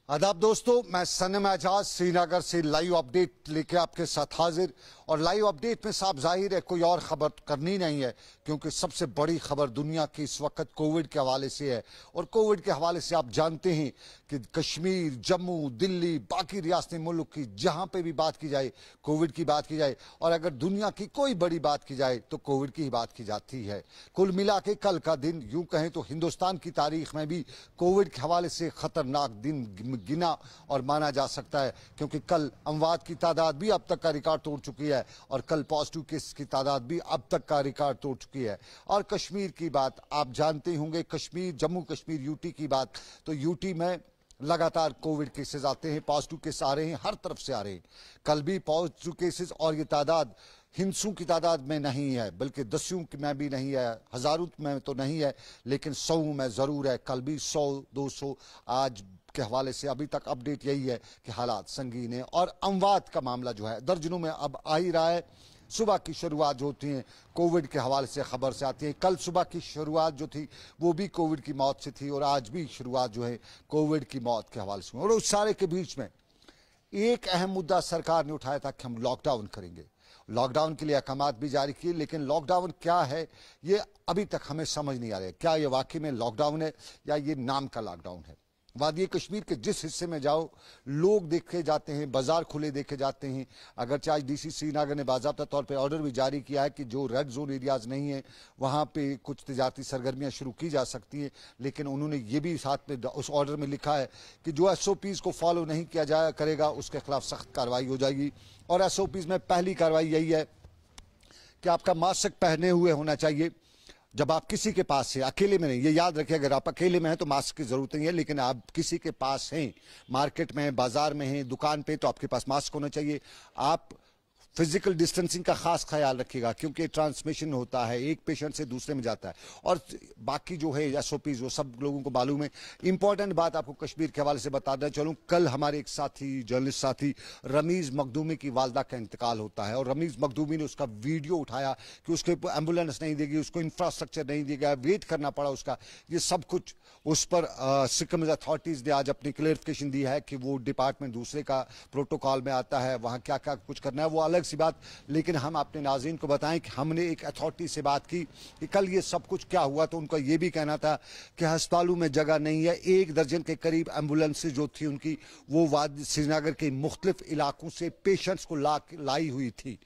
आदाब दोस्तों, मैं सनम एजाज श्रीनगर से लाइव अपडेट लेके आपके साथ हाजिर। और लाइव अपडेट में साफ जाहिर है कोई और खबर करनी नहीं है, क्योंकि सबसे बड़ी खबर दुनिया की इस वक्त कोविड के हवाले से है। और कोविड के हवाले से आप जानते हैं कि कश्मीर, जम्मू, दिल्ली, बाकी रियासतें मुल्क की जहां पे भी बात की जाए, कोविड की बात की जाए, और अगर दुनिया की कोई बड़ी बात की जाए तो कोविड की ही बात की जाती है। कुल मिला के कल का दिन यूं कहें तो हिंदुस्तान की तारीख में भी कोविड के हवाले से खतरनाक दिन गिना और माना जा सकता है, क्योंकि कल अमवात की तादाद भी अब तक का रिकॉर्ड तोड़ चुकी है और कल पॉजिटिव केस की तादाद भी अब तक का रिकॉर्ड तोड़ चुकी है। और कश्मीर की बात आप जानते होंगे, कश्मीर, जम्मू कश्मीर, यूटी की बात, तो यूटी में लगातार कोविड केसेस आते हैं, पॉजिटिव केस आ रहे हैं, हर तरफ से आ रहे हैं। कल भी पॉजिटिव केसेस, और ये तादाद हिंसों की तादाद में नहीं है, बल्कि दसियों में भी नहीं है, हजारों में तो नहीं है, लेकिन 100 में जरूर है। कल भी 100-200 आज के हवाले से अभी तक अपडेट यही है कि हालात संगीन है। और अमवात का मामला जो है दर्जनों में अब आ ही रहा है। सुबह की शुरुआत जो होती है कोविड के हवाले से खबर से आती है। कल सुबह की शुरुआत जो थी वो भी कोविड की मौत से थी, और आज भी शुरुआत जो है कोविड की मौत के हवाले से। और उस सारे के बीच में एक अहम मुद्दा सरकार ने उठाया था कि हम लॉकडाउन करेंगे। लॉकडाउन के लिए अहकाम भी जारी किए, लेकिन लॉकडाउन क्या है ये अभी तक हमें समझ नहीं आ रहा है। क्या ये वाकई में लॉकडाउन है या ये नाम का लॉकडाउन है? वादी कश्मीर के जिस हिस्से में जाओ लोग देखे जाते हैं, बाजार खुले देखे जाते हैं। अगरचे आज डीसी श्रीनगर ने बाज़ाब्ता तौर पे ऑर्डर भी जारी किया है कि जो रेड जोन एरियाज नहीं है वहां पे कुछ तजारती सरगर्मियां शुरू की जा सकती हैं, लेकिन उन्होंने ये भी साथ में उस ऑर्डर में लिखा है कि जो SOPs को फॉलो नहीं किया जाया करेगा उसके खिलाफ सख्त कार्रवाई हो जाएगी। और SOPs में पहली कार्रवाई यही है कि आपका मास्क पहने हुए होना चाहिए जब आप किसी के पास हैं, अकेले में नहीं। ये याद रखिए, अगर आप अकेले में हैं तो मास्क की जरूरत नहीं है, लेकिन आप किसी के पास हैं, मार्केट में हैं, बाजार में हैं, दुकान पे, तो आपके पास मास्क होना चाहिए। आप फिजिकल डिस्टेंसिंग का खास ख्याल रखिएगा, क्योंकि ट्रांसमिशन होता है, एक पेशेंट से दूसरे में जाता है। और बाकी जो है SOPs वो सब लोगों को मालूम है। इंपॉर्टेंट बात आपको कश्मीर के हवाले से बताना चलूं, कल हमारे एक साथी, जर्नलिस्ट साथी रमीज मखदूमी की वालदा का इंतकाल होता है, और रमीज मखदूमी ने उसका वीडियो उठाया कि उसको एम्बुलेंस नहीं देगी, उसको इंफ्रास्ट्रक्चर नहीं देगा, वेट करना पड़ा उसका। ये सब कुछ उस पर सिक्किम अथॉरिटीज ने आज अपनी क्लेरिफिकेशन दी है कि वो डिपार्टमेंट दूसरे का प्रोटोकॉल में आता है, वहां क्या क्या कुछ करना है वो अलग सी बात। लेकिन हम अपने नाज़रीन को बताएं कि हमने एक अथॉरिटी से बात की कि कल ये सब कुछ क्या हुआ, तो उनका ये भी कहना था कि अस्पतालों में जगह नहीं है। 1 दर्जन के करीब एम्बुलेंसेज जो थी उनकी वो वादी श्रीनगर के मुख्तलिफ इलाकों से पेशेंट्स को लाई हुई थी,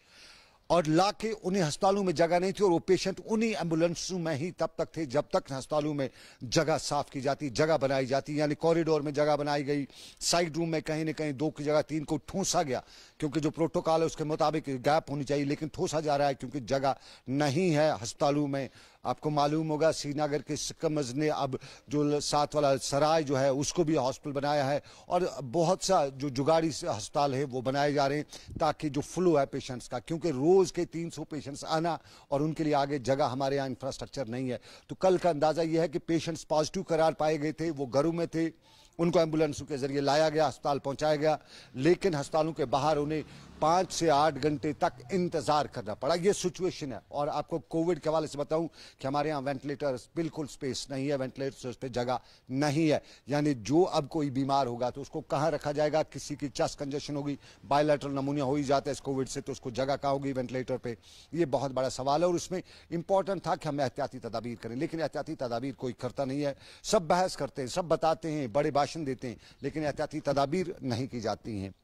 और लाके उन्हें अस्पतालों में जगह नहीं थी, और वो पेशेंट उन्हीं एम्बुलेंसों में ही तब तक थे जब तक अस्पतालों में जगह साफ की जाती, जगह बनाई जाती। यानी कॉरिडोर में जगह बनाई गई, साइड रूम में कहीं न कहीं 2 की जगह 3 को ठूंसा गया, क्योंकि जो प्रोटोकॉल है उसके मुताबिक गैप होनी चाहिए, लेकिन ठूंसा जा रहा है क्योंकि जगह नहीं है अस्पतालों में। आपको मालूम होगा श्रीनगर के सिक्किमज ने अब जो 7 वाला सराय जो है उसको भी हॉस्पिटल बनाया है, और बहुत सा जो जुगाड़ी अस्पताल है वो बनाए जा रहे हैं ताकि जो फ्लो है पेशेंट्स का, क्योंकि रोज के 300 पेशेंट्स आना और उनके लिए आगे जगह हमारे यहाँ इंफ्रास्ट्रक्चर नहीं है। तो कल का अंदाजा यह है कि पेशेंट्स पॉजिटिव करार पाए गए थे, वो घरों में थे, उनको एम्बुलेंसों के जरिए लाया गया, अस्पताल पहुंचाया गया, लेकिन अस्पतालों के बाहर उन्हें 5 से 8 घंटे तक इंतजार करना पड़ा। ये सिचुएशन है। और आपको कोविड के हवाले से बताऊं कि हमारे यहाँ वेंटिलेटर्स बिल्कुल स्पेस नहीं है, वेंटिलेटर्स पे जगह नहीं है। यानी जो अब कोई बीमार होगा तो उसको कहाँ रखा जाएगा? किसी की चेस्ट कंजेशन होगी, बायलैटरल नमूनिया हो ही जाता है इस कोविड से, तो उसको जगह कहाँ होगी वेंटिलेटर पे? ये बहुत बड़ा सवाल है। और उसमें इंपॉर्टेंट था कि हम एहतियाती तदाबीर करें, लेकिन एहतियाती तदाबीर कोई करता नहीं है। सब बहस करते हैं, सब बताते हैं, बड़े भाषण देते हैं, लेकिन एहतियाती तदाबीर नहीं की जाती हैं।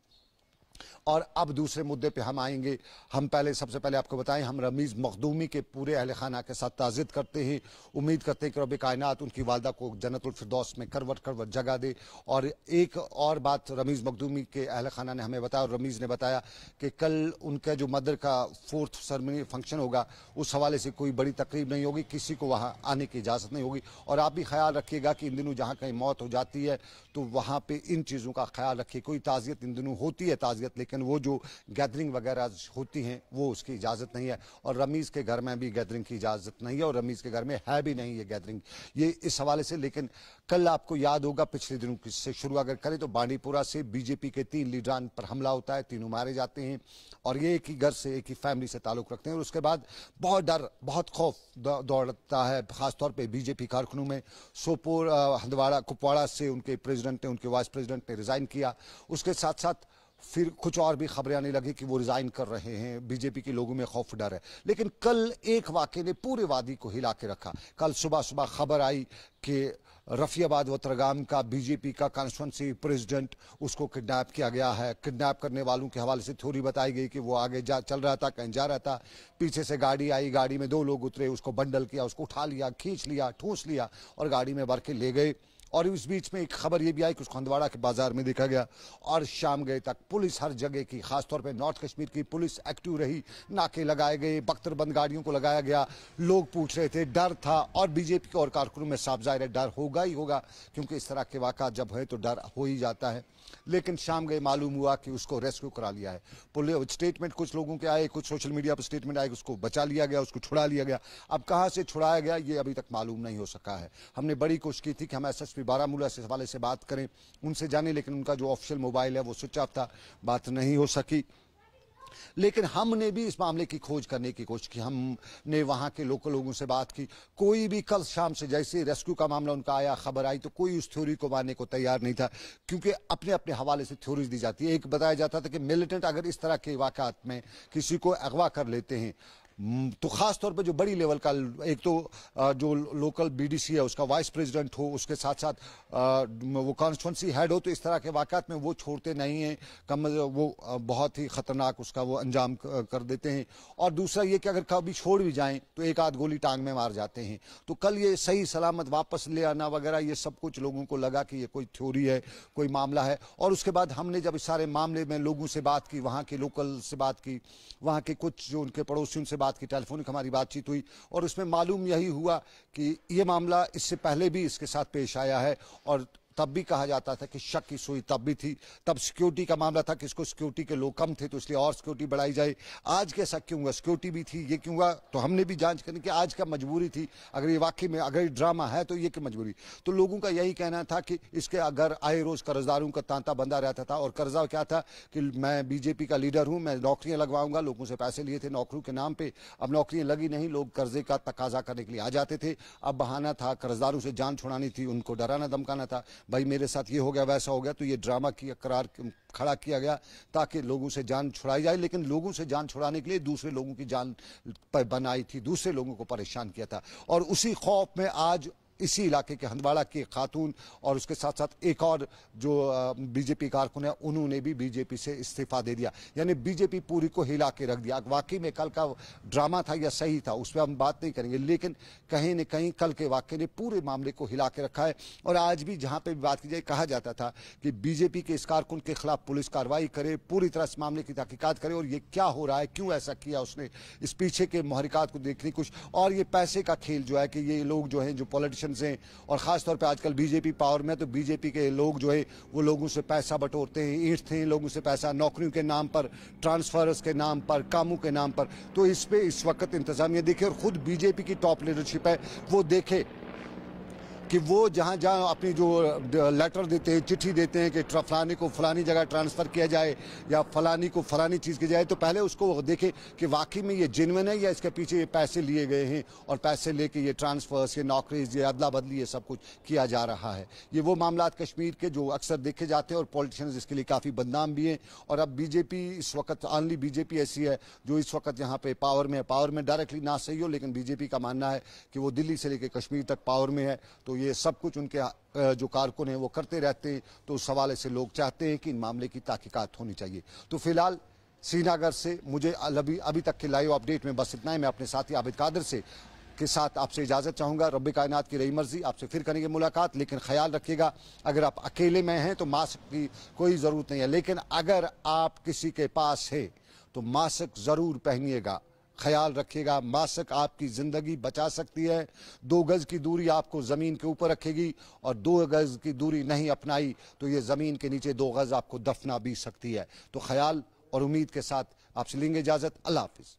और अब दूसरे मुद्दे पे हम आएंगे। हम सबसे पहले आपको बताएं, हम रमीज मखदूमी के पूरे अहल खाना के साथ ताज़ियत करते हैं। उम्मीद करते हैं कि रब कायनात उनकी वालदा को जन्नतुल फिरदौस में करवट करवट जगह दे। और एक और बात रमीज मखदूमी के अहल खाना ने हमें बताया, और रमीज ने बताया कि कल उनका जो मदर का 4th सेरेमनी फंक्शन होगा, उस हवाले से कोई बड़ी तकरीब नहीं होगी, किसी को वहाँ आने की इजाज़त नहीं होगी। और आप भी ख्याल रखिएगा कि इन दिनों जहाँ कहीं मौत हो जाती है तो वहाँ पर इन चीज़ों का ख्याल रखिए। कोई ताज़ियत इन दिनों होती है, ताज़ियत इजाज़त, लेकिन वो जो गैदरिंग वगैरह होती हैं वो उसकी इजाज़त नहीं है। और रमीज़ के घर में भी गैदरिंग की इजाज़त नहीं है और रमीज़ के घर में है भी नहीं ये गैदरिंग, ये इस हवाले से। लेकिन कल आपको याद होगा, पिछले दिनों से शुरू अगर करें तो बांडीपुरा से बीजेपी के 3 लीडरान पर हमला होता है, तीनों मारे जाते हैं और ये एक ही घर से, एक ही फैमिली से ताल्लुक़ रखते हैं। और उसके बाद बहुत डर, बहुत खौफ दौड़ता है, खासतौर पे बीजेपी कारकुनों में। सोपोर, हंदवाड़ा, कुपवाड़ा से उनके प्रेसिडेंट ने, उनके वाइस प्रेसिडेंट ने रिज़ाइन किया। उसके साथ साथ फिर कुछ और भी खबरें आने लगी कि वो रिज़ाइन कर रहे हैं। बीजेपी के लोगों में खौफ डर है। लेकिन कल एक वाक़े ने पूरे वादी को हिला के रखा। कल सुबह सुबह खबर आई कि रफियाबाद वतरगाम का बीजेपी का कॉन्स्टिट्यूंसी प्रेसिडेंट, उसको किडनैप किया गया है। किडनैप करने वालों के हवाले से थ्योरी बताई गई कि वो आगे चल रहा था, कहीं जा रहा था, पीछे से गाड़ी आई, गाड़ी में 2 लोग उतरे, उसको बंडल किया, उसको उठा लिया, खींच लिया, ठूस लिया और गाड़ी में भर के ले गए। और इस बीच में एक खबर ये भी आई कि उसको हंदवाड़ा के बाजार में देखा गया। और शाम गए तक पुलिस हर जगह की, खासतौर पे नॉर्थ कश्मीर की पुलिस एक्टिव रही, नाके लगाए गए, बख्तरबंद गाड़ियों को लगाया गया, लोग पूछ रहे थे, डर था। और बीजेपी के और कारकुनों में साफ जाहिर है डर होगा ही होगा, क्योंकि इस तरह के वाक़ा जब है तो डर हो ही जाता है। लेकिन शाम गए मालूम हुआ कि उसको रेस्क्यू करा लिया है। पुलिस स्टेटमेंट कुछ लोगों के आए, कुछ सोशल मीडिया पर स्टेटमेंट आए, उसको बचा लिया गया, उसको छुड़ा लिया गया। अब कहाँ से छुड़ाया गया ये अभी तक मालूम नहीं हो सका है। हमने बड़ी कोशिश की थी कि हम एसएसपी बारामूला से हवाले से बात करें, उनसे जाने, लेकिन उनका जो ऑफिशियल मोबाइल है वो स्विच ऑफ था, बात नहीं हो सकी। लेकिन हमने भी इस मामले की खोज करने की कोशिश की। हमने वहाँ के लोकल लोगों से बात की। कोई भी कल शाम से जैसे रेस्क्यू का मामला उनका आया, खबर आई, तो कोई उस थ्योरी को मानने को तैयार नहीं था, क्योंकि अपने अपने हवाले से थ्योरीज दी जाती है। एक बताया जाता था कि मिलिटेंट अगर इस तरह के वाक़ात में किसी को अगवा कर लेते हैं तो खास तौर पे जो बड़ी लेवल का, एक तो जो लोकल बीडीसी है उसका वाइस प्रेसिडेंट हो, उसके साथ साथ वो कॉन्स्टिट्यूंसी हेड हो, तो इस तरह के वाक़ात में वो छोड़ते नहीं हैं, वो बहुत ही ख़तरनाक उसका वो अंजाम कर देते हैं। और दूसरा ये कि अगर कभी छोड़ भी जाएं तो एक आध गोली टांग में मार जाते हैं। तो कल ये सही सलामत वापस ले आना वगैरह, ये सब कुछ लोगों को लगा कि ये कोई थ्योरी है, कोई मामला है। और उसके बाद हमने जब इस सारे मामले में लोगों से बात की, वहाँ के लोकल से बात की, वहाँ के कुछ जो उनके पड़ोसियों से बात की, टेलीफोनिक हमारी बातचीत हुई, और उसमें मालूम यही हुआ कि ये मामला इससे पहले भी इसके साथ पेश आया है। और तब भी कहा जाता था कि शक की सुई तब भी थी, तब सिक्योरिटी का मामला था कि इसको सिक्योरिटी के लोग कम थे तो इसलिए और सिक्योरिटी बढ़ाई जाए। आज कैसा क्यों हुआ, सिक्योरिटी भी थी, ये क्यों हुआ? तो हमने भी जांच करनी कि आज का मजबूरी थी, अगर ये वाकई में अगर ड्रामा है तो ये की मजबूरी। तो लोगों का यही कहना था कि इसके अगर आए रोज कर्जदारों का तांता बंधा रहता था। और कर्जा क्या था कि मैं बीजेपी का लीडर हूं, मैं नौकरियां लगवाऊंगा, लोगों से पैसे लिए थे नौकरियों के नाम पे, अब नौकरियां लगी नहीं, लोग कर्जे का तकाजा करने के लिए आ जाते थे। अब बहाना था कर्जदारों से जान छुड़ानी थी, उनको डराना धमकाना था, भाई मेरे साथ ये हो गया, वैसा हो गया। तो ये ड्रामा की करार खड़ा किया गया ताकि लोगों से जान छुड़ाई जाए। लेकिन लोगों से जान छुड़ाने के लिए दूसरे लोगों की जान बनाई थी, दूसरे लोगों को परेशान किया था। और उसी खौफ में आज इसी इलाके के हंदवाड़ा की खातून और उसके साथ साथ एक और जो बीजेपी कारकुन है, उन्होंने भी बीजेपी से इस्तीफा दे दिया। यानी बीजेपी पूरी को हिला के रख दिया। वाकई में कल का ड्रामा था या सही था उस पर हम बात नहीं करेंगे, लेकिन कहीं न कहीं कल के वाकये ने पूरे मामले को हिला के रखा है। और आज भी जहां पे भी बात की जाए, कहा जाता था कि बीजेपी के इस कारकुन के खिलाफ पुलिस कार्रवाई करे, पूरी तरह इस मामले की तहकीकात करे, और ये क्या हो रहा है, क्यों ऐसा किया उसने, इस पीछे के महरिकात को देखने कुछ। और ये पैसे का खेल जो है कि ये लोग जो हैं, जो पॉलिटिशियन हैं, और खास तौर पे आजकल बीजेपी पावर में, तो बीजेपी के लोग जो है वो लोगों से पैसा बटोरते हैं, ईंटते हैं लोगों से पैसा, नौकरियों के नाम पर, ट्रांसफर्स के नाम पर, कामों के नाम पर। तो इस पे इस वक्त इंतजामिया देखे, और खुद बीजेपी की टॉप लीडरशिप है वो देखे कि वो जहाँ जहाँ अपनी जो लेटर देते हैं, चिट्ठी देते हैं कि फलाने को फलानी जगह ट्रांसफ़र किया जाए या फलानी को फलानी चीज़ की जाए, तो पहले उसको देखे कि वाकई में ये जेन्युइन है या इसके पीछे ये पैसे लिए गए हैं, और पैसे लेके ये ट्रांसफर्स, ये नौकरीज, ये अदला बदली, ये सब कुछ किया जा रहा है। ये वो मामला कश्मीर के जो अक्सर देखे जाते हैं, और पॉलिटिशियंस इसके लिए काफ़ी बदनाम भी हैं। और अब बीजेपी इस वक्त, ऑनली बीजेपी ऐसी है जो इस वक्त यहाँ पे पावर में है। पावर में डायरेक्टली ना सही हो, लेकिन बीजेपी का मानना है कि वो दिल्ली से लेकर कश्मीर तक पावर में है, तो ये सब कुछ उनके जो कारकुन हैं वो करते रहते हैं। तो उस हवाले से लोग चाहते हैं कि इन मामले की तहकीकात होनी चाहिए। तो फिलहाल श्रीनगर से मुझे अभी तक के लाइव अपडेट में बस इतना ही। मैं अपने साथी आबिद कादिर से के साथ आपसे इजाज़त चाहूँगा। रब्बे कायनात की रही मर्जी, आपसे फिर करेंगे मुलाकात। लेकिन ख्याल रखिएगा, अगर आप अकेले में हैं तो मास्क की कोई ज़रूरत नहीं है, लेकिन अगर आप किसी के पास है तो मास्क ज़रूर पहनिएगा। ख्याल रखिएगा। मास्क आपकी ज़िंदगी बचा सकती है। 2 गज की दूरी आपको ज़मीन के ऊपर रखेगी, और 2 गज की दूरी नहीं अपनाई तो ये ज़मीन के नीचे 2 गज आपको दफना भी सकती है। तो ख्याल और उम्मीद के साथ आपसे लेंगे इजाज़त। अल्लाह हाफिज़।